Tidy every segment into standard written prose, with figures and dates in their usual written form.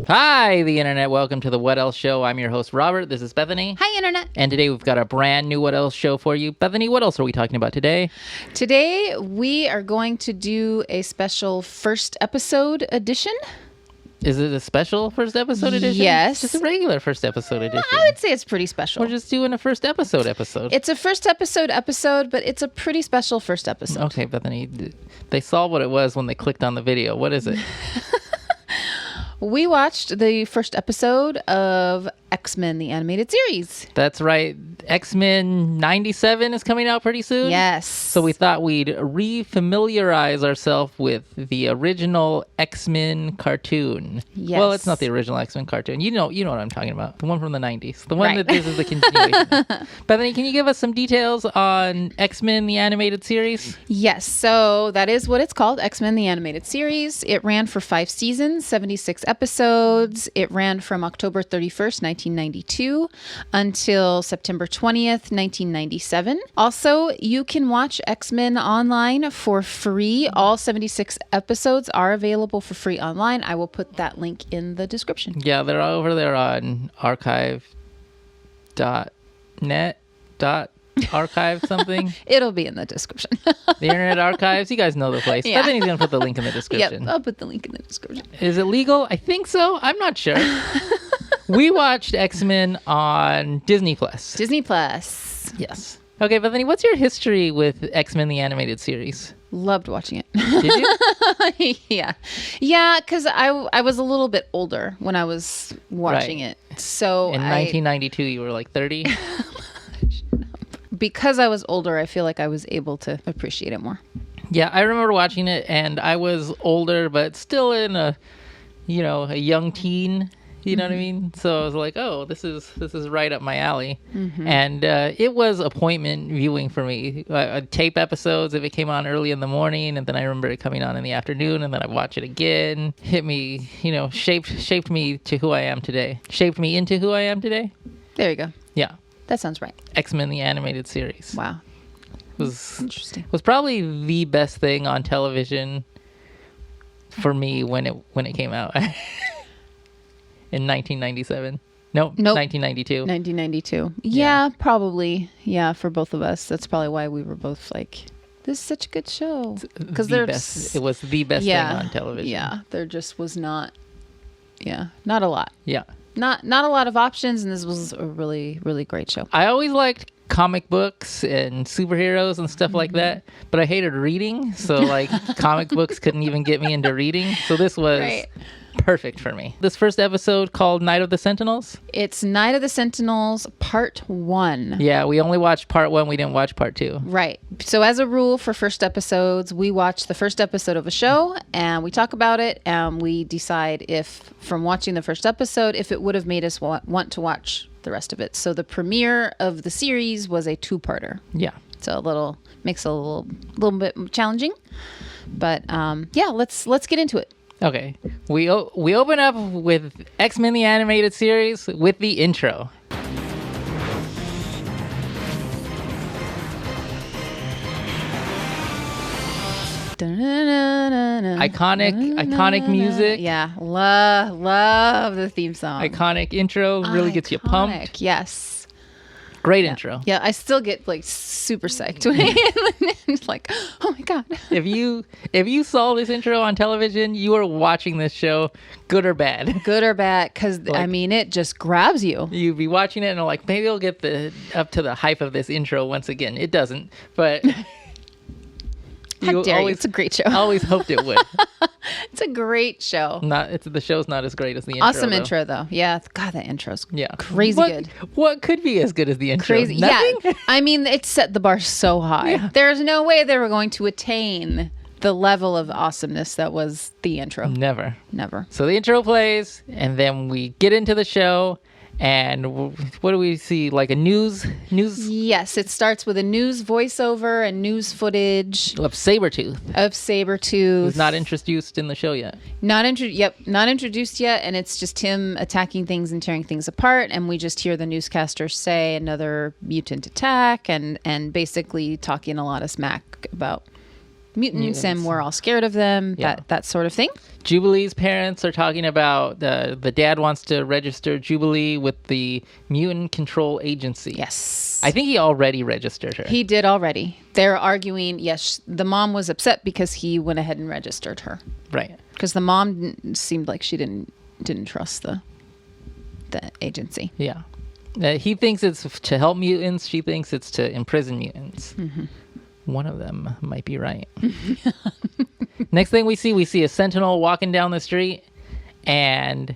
Hi, the internet. Welcome to the What Else Show. I'm your host, Robert. This is Bethany. Hi, internet. And today we've got a brand new What Else show for you. Bethany, what else are we talking about today? Today, we are going to do a special first episode edition. Is it a special first episode edition? Yes. Just a regular first episode edition. I would say it's pretty special. We're just doing a first episode. It's a first episode, but it's a pretty special first episode. Okay, Bethany. They saw what it was when they clicked on the video. What is it? We watched the first episode of X-Men, the animated series. That's right. X-Men 97 is coming out pretty soon. Yes. So we thought we'd re-familiarize ourselves with the original X-Men cartoon. Yes. Well, it's not the original X-Men cartoon. You know what I'm talking about. The one from the 90s. The one Right. that this is the continuation of. Bethany, can you give us some details on X-Men, the animated series? Yes, so that is what it's called, X-Men, the animated series. It ran for 5 seasons, 76 episodes. It ran from October 31st, 1992 until September 20th, 1997. Also, you can watch X-Men online for free. All 76 episodes are available for free online. I will put that link in the description. Yeah, they're over there on archive.net. Archive something. It'll be in the description. The Internet Archives. You guys know the place. Yeah. Bethany's going to put the link in the description. Yep, I'll put the link in the description. Is it legal? I think so. I'm not sure. We watched X-Men on DisneyPlus. DisneyPlus. Yes. Okay, Bethany, what's your history with X-Men the animated series? Loved watching it. Did you? Yeah, because I was a little bit older when I was watching Right. it. So In 1992, you were like 30. because I was older, I feel like I was able to appreciate it more. Yeah, I remember watching it, and I was older, but still in a young teen. You know what I mean? So I was like, oh, this is right up my alley. And it was appointment viewing for me. I'd tape episodes if it came on early in the morning, and then I remember it coming on in the afternoon, and then I'd watch it again. Hit me, shaped me to who I am today. Shaped me into who I am today. There you go. Yeah. That sounds right. X-Men the animated series. Wow. Was Interesting. was probably the best thing on television for me when it came out. In 1997. Nope. 1992. 1992. Yeah, probably. Yeah, for both of us. That's probably why we were both like, this is such a good show. Because it was the best thing on television. Yeah, there just was not a lot. Yeah. Not a lot of options, and this was a really, really great show. I always liked comic books and superheroes and stuff like that, but I hated reading. So like comic books couldn't even get me into reading. So this was Right. perfect for me. This first episode called Night of the Sentinels. It's Night of the Sentinels, Part 1. Yeah, we only watched part 1. We didn't watch part 2. Right. So as a rule for first episodes, we watch the first episode of a show and we talk about it and we decide if, from watching the first episode, if it would have made us want to watch the rest of it. So the premiere of the series was a 2-parter. Yeah. So makes it a little bit challenging. But let's get into it. Okay. We open up with X-Men the animated series with the intro. Iconic music. Yeah, love the theme song. Iconic intro. Really gets you pumped. Iconic, yes. Great intro. Yeah, I still get like super psyched when it's like, oh my god. If you saw this intro on television, you are watching this show, good or bad. Good or bad, because it just grabs you. You'd be watching it and like, maybe I'll get up to the hype of this intro once again. It doesn't, but How dare you? It's a great show. Always hoped it would. It's a great show. The show's not as great as the intro. Awesome intro though. Yeah, God, that intro's yeah crazy good. What could be as good as the intro? Crazy. Nothing? Yeah, I mean, it set the bar so high. Yeah. There's no way they were going to attain the level of awesomeness that was the intro. Never. So the intro plays, and then we get into the show. And what do we see? Like a news? Yes, it starts with a news voiceover and news footage of Sabretooth. Who's not introduced in the show yet. Not introduced yet, and it's just him attacking things and tearing things apart, and we just hear the newscaster say another mutant attack and basically talking a lot of smack about mutants. And we're all scared of them. Yeah. That sort of thing. Jubilee's parents are talking about the dad wants to register Jubilee with the Mutant Control Agency. Yes. I think he already registered her. He did already. They're arguing. Yes, the mom was upset because he went ahead and registered her. Right. Because the mom seemed like she didn't trust the agency. Yeah. He thinks it's to help mutants. She thinks it's to imprison mutants. Mm-hmm. One of them might be right. Next thing we see a sentinel walking down the street. And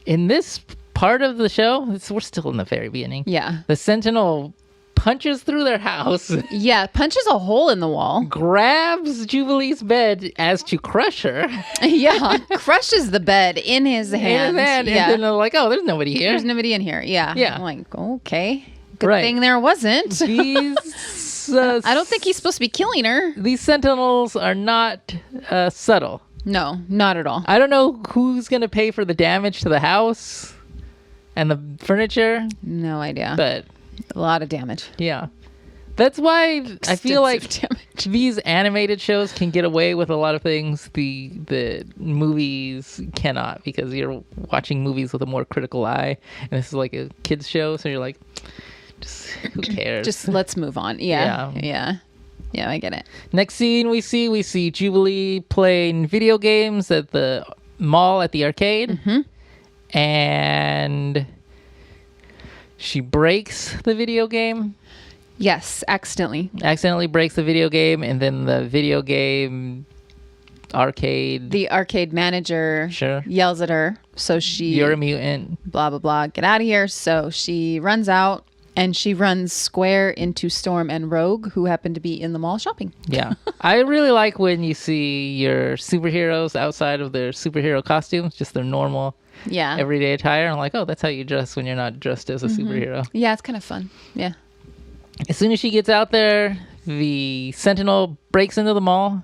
in this part of the show, we're still in the very beginning. Yeah. The sentinel punches through their house. Yeah, punches a hole in the wall. Grabs Jubilee's bed as to crush her. Yeah, crushes the bed in his hand. Yeah. And then they're like, oh, there's nobody here. There's nobody in here. Yeah. Yeah. I'm like, okay. Good thing there wasn't. These, I don't think he's supposed to be killing her. These sentinels are not subtle. No, not at all. I don't know who's going to pay for the damage to the house and the furniture. No idea. But a lot of damage. Yeah. That's why I feel like damage. These animated shows can get away with a lot of things the movies cannot, because you're watching movies with a more critical eye, and this is like a kids show, so you're like, just who cares? Just let's move on. Yeah, I get it. Next scene we see Jubilee playing video games at the mall at the arcade, and she breaks the video game. Yes, accidentally breaks the video game, and then the video game the arcade manager yells at her, so you're a mutant, blah blah blah, get out of here. So she runs out, and she runs square into Storm and Rogue, who happen to be in the mall shopping. Yeah. I really like when you see your superheroes outside of their superhero costumes, just their normal everyday attire. I'm like, oh, that's how you dress when you're not dressed as a superhero. Yeah, it's kind of fun. Yeah. As soon as she gets out there, the Sentinel breaks into the mall.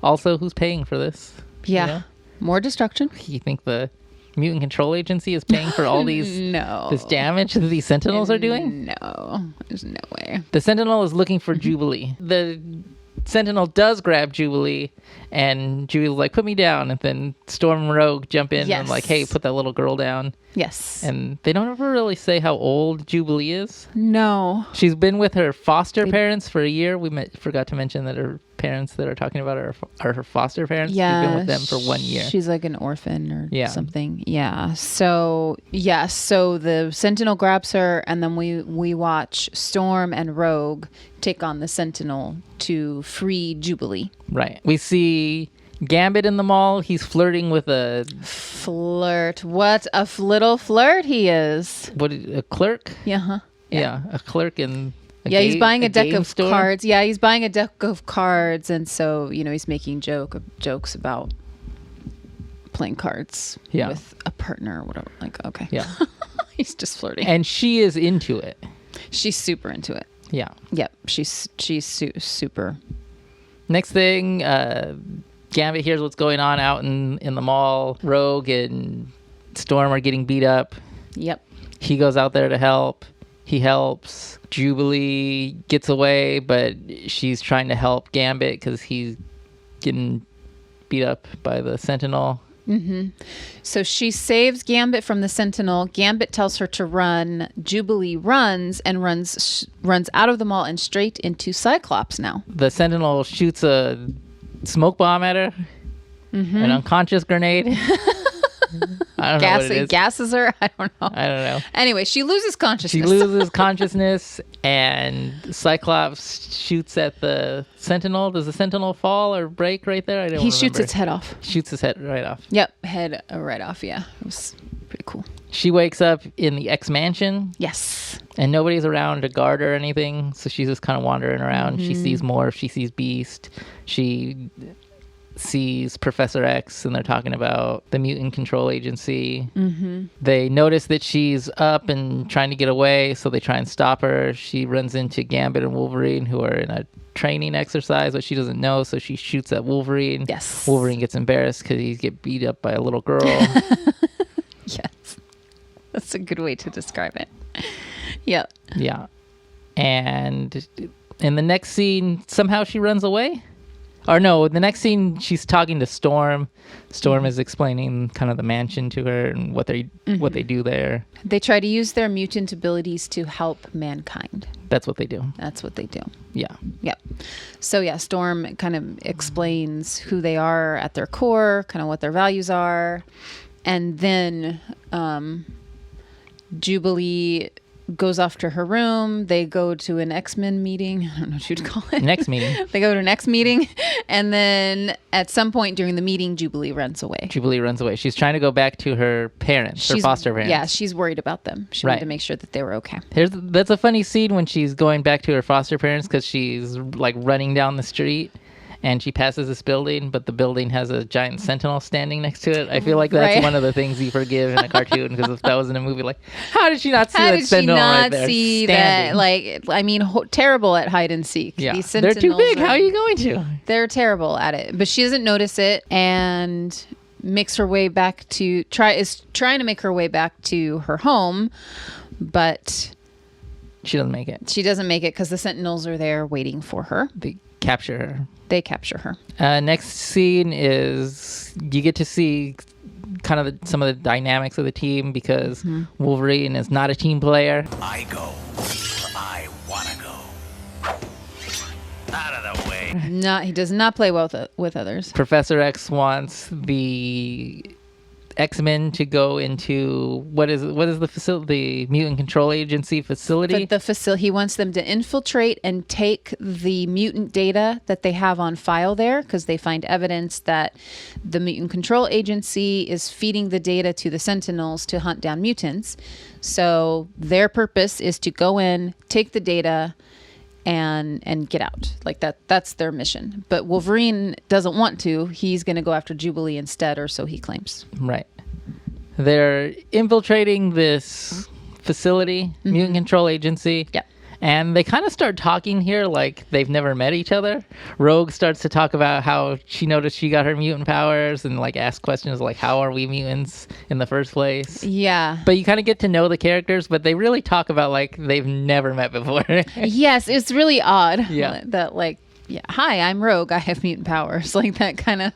Also, who's paying for this? Yeah. You know? More destruction. You think the Mutant Control Agency is paying for all these this damage that these Sentinels are doing? No. There's no way. The Sentinel is looking for Jubilee. The Sentinel does grab Jubilee, and Jubilee's like, put me down. And then Storm and Rogue jump in and like, hey, put that little girl down. Yes. And they don't ever really say how old Jubilee is. No. She's been with her foster parents for a year. We forgot to mention that her parents that are talking about are her foster parents. Yeah. She's been with them for 1 year. She's like an orphan or something. Yeah. So the Sentinel grabs her, and then we watch Storm and Rogue take on the Sentinel to free Jubilee. Right. We see Gambit in the mall. He's flirting with a flirt. What a little flirt he is. A clerk? Yeah. Yeah, a clerk in he's buying a deck of store? cards. Yeah, he's buying a deck of cards, and so he's making jokes about playing cards with a partner or whatever. Like, okay. Yeah. He's just flirting. And she is into it. She's super into it. Yeah. Yep. She's super. Next thing, Gambit hears what's going on out in the mall. Rogue and Storm are getting beat up. Yep. He goes out there to help. He helps. Jubilee gets away, but she's trying to help Gambit because he's getting beat up by the Sentinel. Mm-hmm. So she saves Gambit from the Sentinel. Gambit tells her to run. Jubilee runs out of the mall and straight into Cyclops now. The Sentinel shoots a smoke bomb at her. Mm-hmm. An unconscious grenade. I don't know what it is. Gasses her? I don't know. Anyway, she loses consciousness. And Cyclops shoots at the Sentinel. Does the Sentinel fall or break right there? He shoots its head off. Shoots his head right off. Yep, head right off, yeah. It was pretty cool. She wakes up in the X-Mansion. Yes. And nobody's around to guard her or anything, so she's just kind of wandering around. Mm-hmm. She sees Morph. She sees Beast. She sees Professor X, and they're talking about the Mutant Control Agency. Mm-hmm. They notice that she's up and trying to get away, so they try and stop her. She runs into Gambit and Wolverine, who are in a training exercise, but she doesn't know, so she shoots at Wolverine. Yes. Wolverine gets embarrassed because he gets beat up by a little girl. Yes. That's a good way to describe it. Yep. Yeah. And in the next scene, somehow she runs away. Or no, the next scene, she's talking to Storm. Storm is explaining kind of the mansion to her and what they do there. They try to use their mutant abilities to help mankind. That's what they do. That's what they do. Yeah. Yep. So yeah, Storm kind of explains who they are at their core, kind of what their values are. And then Jubilee goes off to her room. They go to an X-Men meeting. I don't know what you'd call it. Next meeting. They go to an X meeting. And then at some point during the meeting, Jubilee runs away. Jubilee runs away. She's trying to go back to her parents, her foster parents. Yeah, she's worried about them. She wanted to make sure that they were okay. That's a funny scene when she's going back to her foster parents because she's like running down the street. And she passes this building, but the building has a giant sentinel standing next to it. I feel like that's one of the things you forgive in a cartoon, because if that was in a movie, like, how did she not see that sentinel right there? How did she not see that? Like, I mean, terrible at hide and seek. Yeah, they're too big. How are you going to? They're terrible at it. But she doesn't notice it and makes her way back to, is trying to make her way back to her home, but she doesn't make it. She doesn't make it because the sentinels are there waiting for her. They capture her. Next scene is you get to see kind of some of the dynamics of the team, because Wolverine is not a team player. I go where I want to go. Out of the way. He does not play well with others. Professor X wants the X-Men to go into what is the facility, the Mutant Control Agency facility. But he wants them to infiltrate and take the mutant data that they have on file there, because they find evidence that the Mutant Control Agency is feeding the data to the Sentinels to hunt down mutants. So their purpose is to go in, take the data, and get out. Like that's their mission. But Wolverine doesn't want to. He's going to go after Jubilee instead, or so he claims. Right. They're infiltrating this facility, Mutant Control Agency. Yep. And they kind of start talking here like they've never met each other. Rogue starts to talk about how she noticed she got her mutant powers, and like ask questions like, how are we mutants in the first place? Yeah. But you kind of get to know the characters, but they really talk about like they've never met before. Yes, it's really odd. Yeah. That like, yeah, hi, I'm Rogue. I have mutant powers. Like that kind of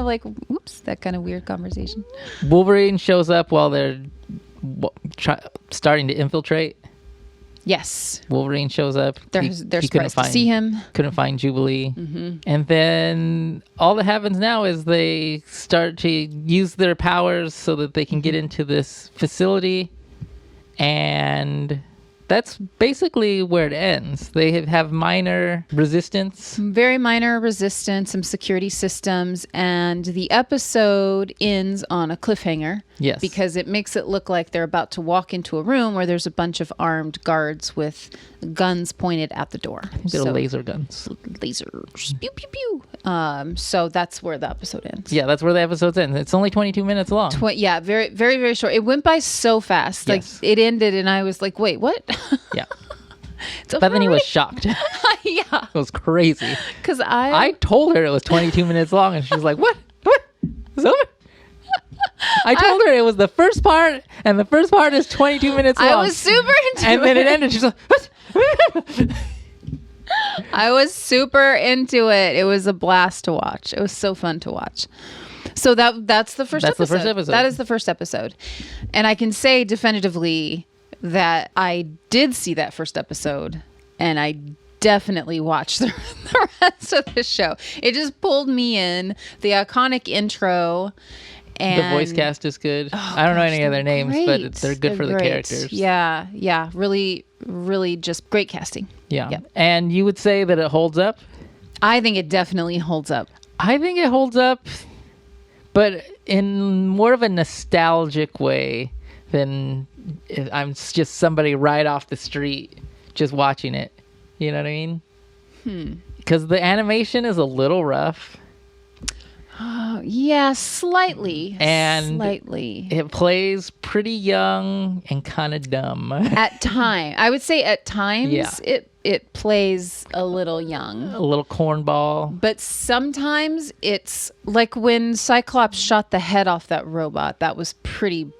like, whoops, that kind of weird conversation. Wolverine shows up while they're starting to infiltrate. Yes. Wolverine shows up. They're surprised to see him. Couldn't find Jubilee. And then all that happens now is they start to use their powers so that they can get into this facility. And that's basically where it ends. They have minor resistance. Very minor resistance, some security systems. And the episode ends on a cliffhanger. Yes. Because it makes it look like they're about to walk into a room where there's a bunch of armed guards with guns pointed at the door. I think they're laser guns. Lasers. Pew, pew, pew. So that's where the episode ends. Yeah, that's where the episode ends. It's only 22 minutes long. Yeah, very, very, very short. It went by so fast. Yes. Like, it ended and I was like, wait, what? Yeah. Bethany was shocked. Yeah. It was crazy. Because I told her it was 22 minutes long, and she was like, what? It's over? I told her it was the first part, and the first part is 22 minutes long. I was super into it. And then it ended. She's like, what? I was super into it. It was a blast to watch. It was so fun to watch. So that's the first episode. That's the first episode. That is the first episode. And I can say definitively that I did see that first episode, and I definitely watched the rest of the show. It just pulled me in. The iconic intro. And the voice cast is good. I don't know any other names, but they're good for the characters. Yeah. Really, really just great casting. Yeah. Yep. And you would say that it holds up? I think it definitely holds up. I think it holds up, but in more of a nostalgic way than I'm just somebody right off the street just watching it. You know what I mean? Because the animation is a little rough. Yeah, slightly. And slightly. It plays pretty young and kind of dumb. At time. I would say at times it plays a little young. A little cornball. But sometimes it's like when Cyclops shot the head off that robot. That was pretty,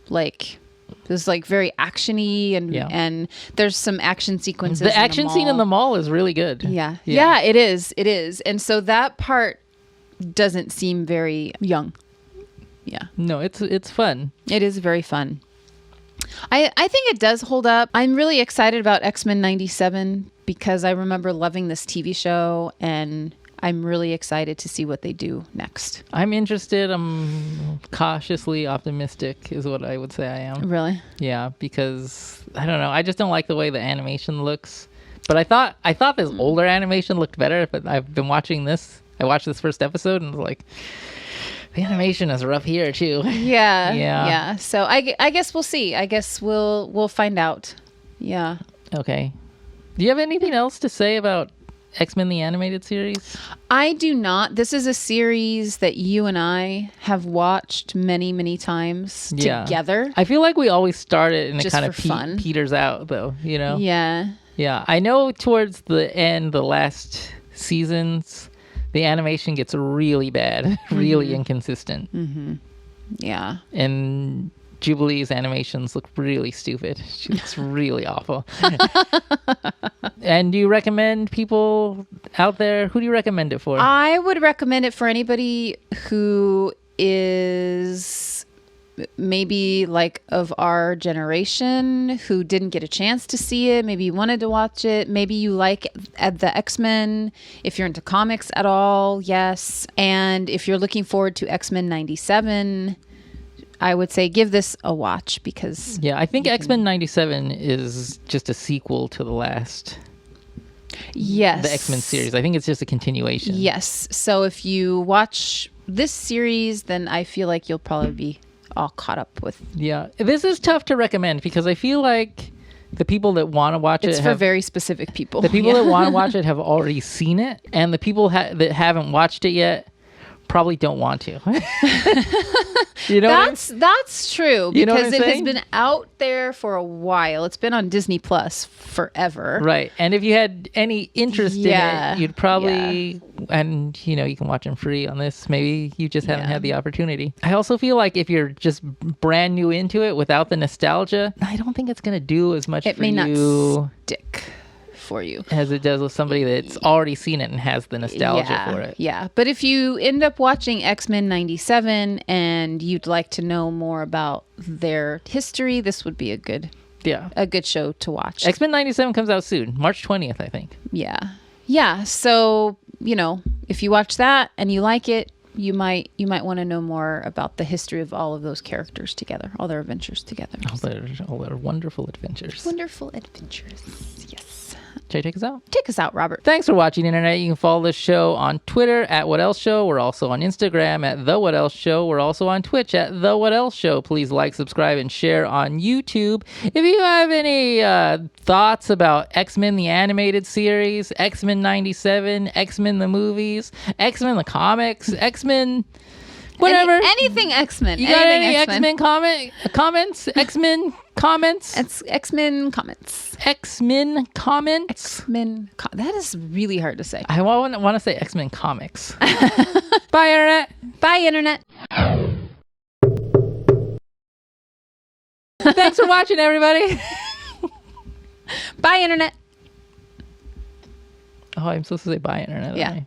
like, It was like very actiony and there's some action sequences. The action scene in the mall is really good. Yeah, it is. It is. And so that part doesn't seem very young. Yeah. No, it's fun. It is very fun. I think it does hold up. I'm really excited about X-Men 97 because I remember loving this TV show, and I'm really excited to see what they do next. I'm interested. I'm cautiously optimistic is what I would say I am. Really? Yeah, because I don't know. I just don't like the way the animation looks. But I thought this older animation looked better, but I've been watching this. I watched this first episode and was like, the animation is rough here too. Yeah. So I guess we'll see. I guess we'll find out. Yeah. Okay. Do you have anything else to say about X-Men the Animated Series? I do not. This is a series that you and I have watched many, many times together. I feel like we always start it and Just it kind of for fun. peters out though, you know? Yeah. Yeah. I know towards the end, the last seasons, the animation gets really bad, really inconsistent. Yeah. And Jubilee's animations look really stupid. She looks really awful. And do you recommend people out there? Who do you recommend it for? I would recommend it for anybody who is maybe like of our generation who didn't get a chance to see it. Maybe you wanted to watch it. Maybe you like the X-Men. If you're into comics at all, yes. And if you're looking forward to X-Men 97, I would say give this a watch because... Yeah, I think X-Men 97 is just a sequel to the last... Yes. The X-Men series. I think it's just a continuation. Yes. So if you watch this series, then I feel like you'll probably be all caught up with... Yeah. This is tough to recommend because I feel like the people that want to watch it's for very specific people. The people that want to watch it have already seen it, and the people that haven't watched it yet probably don't want to. You know, that's true, You know what because I'm it has saying? been out there for a while. It's been on DisneyPlus forever. Right. And if you had any interest in Yeah. it, you'd probably, and you know, you can watch them free on this. Maybe you just haven't had the opportunity. I also feel like if you're just brand new into it without the nostalgia, I don't think it's going to do as much It for may you not stick for you as it does with somebody that's already seen it and has the nostalgia for it. Yeah. But if you end up watching X-Men 97 and you'd like to know more about their history, this would be a good show to watch. X-Men 97 comes out soon, March 20th, I think. Yeah. So, you know, if you watch that and you like it, you might want to know more about the history of all of those characters together, all their adventures together. All their wonderful adventures. Wonderful adventures. Yes. Should I take us out? Take us out, Robert. Thanks for watching, Internet. You can follow this show on Twitter at @WhatElseShow. We're also on Instagram at TheWhatElseShow. We're also on Twitch at TheWhatElseShow. Please like, subscribe, and share on YouTube. If you have any thoughts about X-Men the Animated Series, X-Men 97, X-Men the movies, X-Men the comics, X-Men... whatever. Anything X-Men. You got any X-Men comments? X-Men comments? X-Men comments. X-Men comments? That is really hard to say. I want to say X-Men comics. Bye, Internet. Bye, Internet. Thanks for watching, everybody. Bye, Internet. Oh, I'm supposed to say bye, Internet. Yeah. aren't I?